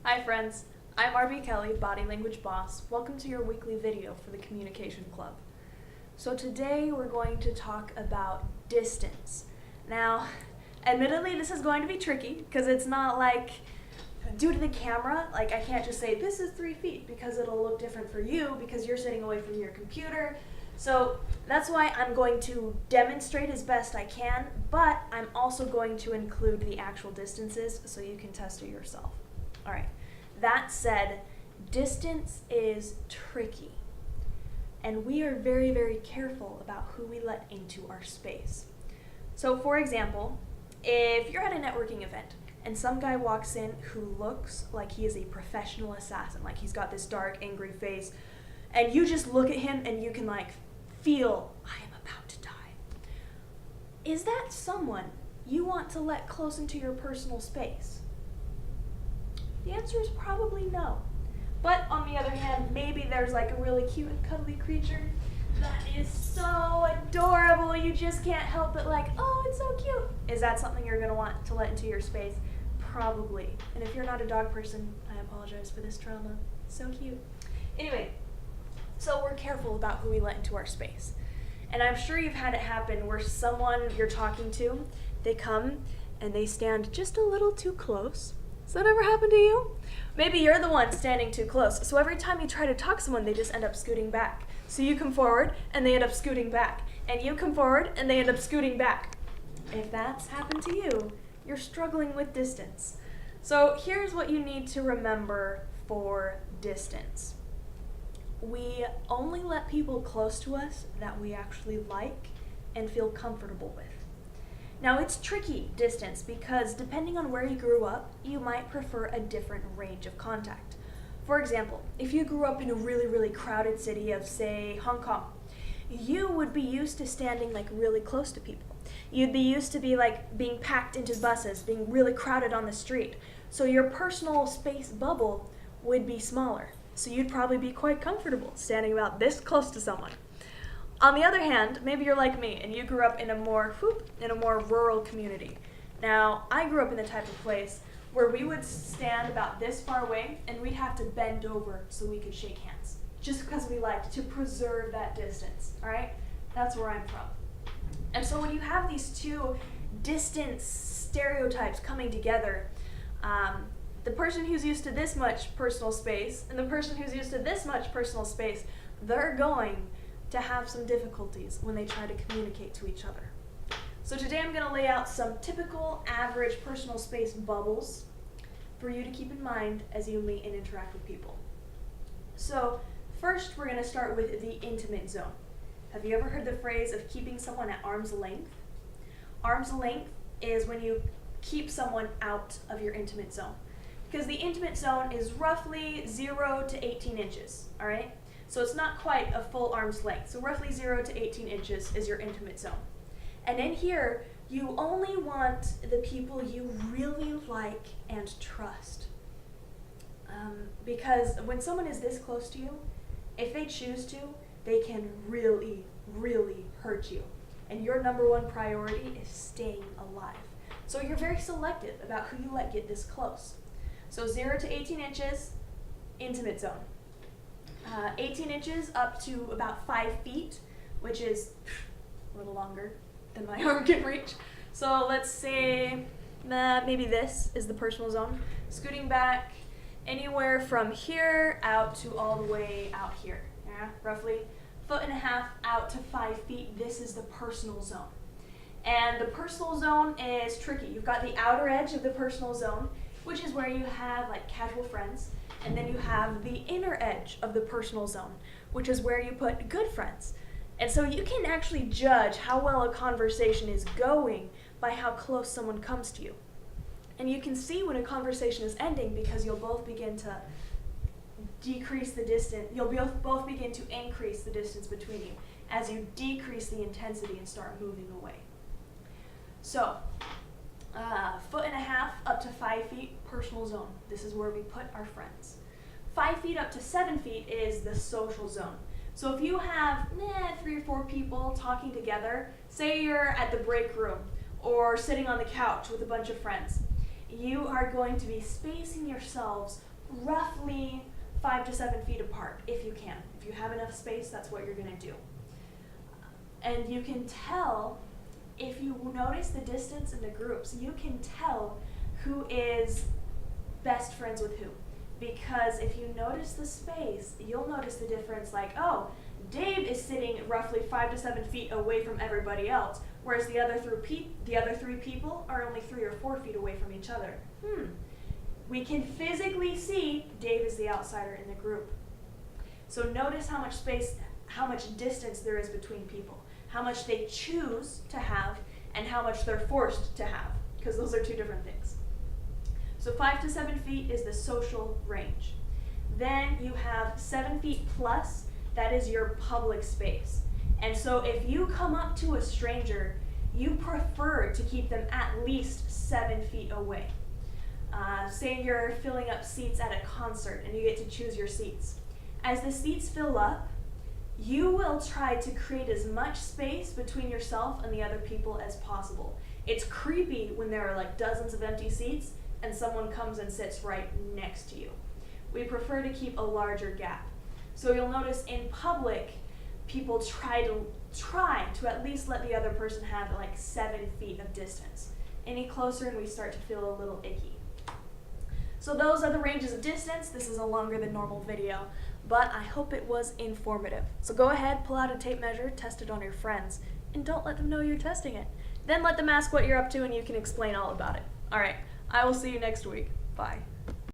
Hi friends, I'm RB Kelly, Body Language Boss. Welcome to your weekly video for the Communication Club. So today we're going to talk about distance. Now, admittedly this is going to be tricky because it's not like due to the camera, like I can't just say this is 3 feet because it'll look different for you because you're sitting away from your computer. So that's why I'm going to demonstrate as best I can, but I'm also going to include the actual distances so you can test it yourself. All right, that said, distance is tricky, and we are very, very careful about who we let into our space. So for example, if you're at a networking event and some guy walks in who looks like he is a professional assassin, like he's got this dark, angry face, and you just look at him and you can feel, I am about to die. Is that someone you want to let close into your personal space? The answer is probably no. But on the other hand, maybe there's a really cute and cuddly creature that is so adorable you just can't help but oh, it's so cute. Is that something you're going to want to let into your space? Probably. And if you're not a dog person, I apologize for this trauma. So cute. Anyway, so we're careful about who we let into our space. And I'm sure you've had it happen where someone you're talking to, they come and they stand just a little too close. Has that ever happened to you? Maybe you're the one standing too close, so every time you try to talk to someone, they just end up scooting back. So you come forward, and they end up scooting back. And you come forward, and they end up scooting back. If that's happened to you, you're struggling with distance. So here's what you need to remember for distance. We only let people close to us that we actually like and feel comfortable with. Now it's tricky distance because depending on where you grew up, you might prefer a different range of contact. For example, if you grew up in a really, really crowded city of, say, Hong Kong, you would be used to standing really close to people. You'd be used to being packed into buses, being really crowded on the street. So your personal space bubble would be smaller. So you'd probably be quite comfortable standing about this close to someone. On the other hand, maybe you're like me and you grew up in a more rural community. Now, I grew up in the type of place where we would stand about this far away and we'd have to bend over so we could shake hands, just because we liked to preserve that distance, all right? That's where I'm from. And so when you have these two distance stereotypes coming together, the person who's used to this much personal space and the person who's used to this much personal space, they're going to have some difficulties when they try to communicate to each other. So today I'm going to lay out some typical average personal space bubbles for you to keep in mind as you meet and interact with people. So first we're going to start with the intimate zone. Have you ever heard the phrase of keeping someone at arm's length? Arm's length is when you keep someone out of your intimate zone. Because the intimate zone is roughly 0 to 18 inches, all right? So it's not quite a full arm's length. So roughly 0 to 18 inches is your intimate zone. And in here, you only want the people you really like and trust. Because when someone is this close to you, if they choose to, they can really, really hurt you. And your number one priority is staying alive. So you're very selective about who you let get this close. So 0 to 18 inches, intimate zone. 18 inches up to about 5 feet, which is a little longer than my arm can reach. So let's say maybe this is the personal zone. Scooting back anywhere from here out to all the way out here. Yeah, roughly 1.5 feet out to 5 feet. This is the personal zone. And the personal zone is tricky. You've got the outer edge of the personal zone, which is where you have casual friends. And then you have the inner edge of the personal zone, which is where you put good friends. And so you can actually judge how well a conversation is going by how close someone comes to you. And you can see when a conversation is ending because you'll both begin to decrease the distance. You'll both begin to increase the distance between you as you decrease the intensity and start moving away. So, 1.5 feet up to 5 feet, personal zone. This is where we put our friends. 5 feet up to 7 feet is the social zone. So if you have 3 or 4 people talking together, say you're at the break room or sitting on the couch with a bunch of friends, you are going to be spacing yourselves roughly 5 to 7 feet apart if you can. If you have enough space, that's what you're going to do. And you can tell, if you notice the distance in the groups, you can tell who is best friends with who. Because if you notice the space, you'll notice the difference, like, oh, Dave is sitting roughly 5 to 7 feet away from everybody else, whereas the other three people are only 3 or 4 feet away from each other. We can physically see Dave is the outsider in the group. So notice how much space, how much distance there is between people, how much they choose to have, and how much they're forced to have, because those are two different things. So 5 to 7 feet is the social range. Then you have 7 feet plus, that is your public space. And so if you come up to a stranger, you prefer to keep them at least 7 feet away. Say you're filling up seats at a concert and you get to choose your seats. As the seats fill up, you will try to create as much space between yourself and the other people as possible. It's creepy when there are like dozens of empty seats and someone comes and sits right next to you. We prefer to keep a larger gap. So you'll notice in public, people try to at least let the other person have like 7 feet of distance. Any closer and we start to feel a little icky. So those are the ranges of distance. This is a longer than normal video, but I hope it was informative. So go ahead, pull out a tape measure, test it on your friends, and don't let them know you're testing it. Then let them ask what you're up to and you can explain all about it. All right, I will see you next week. Bye.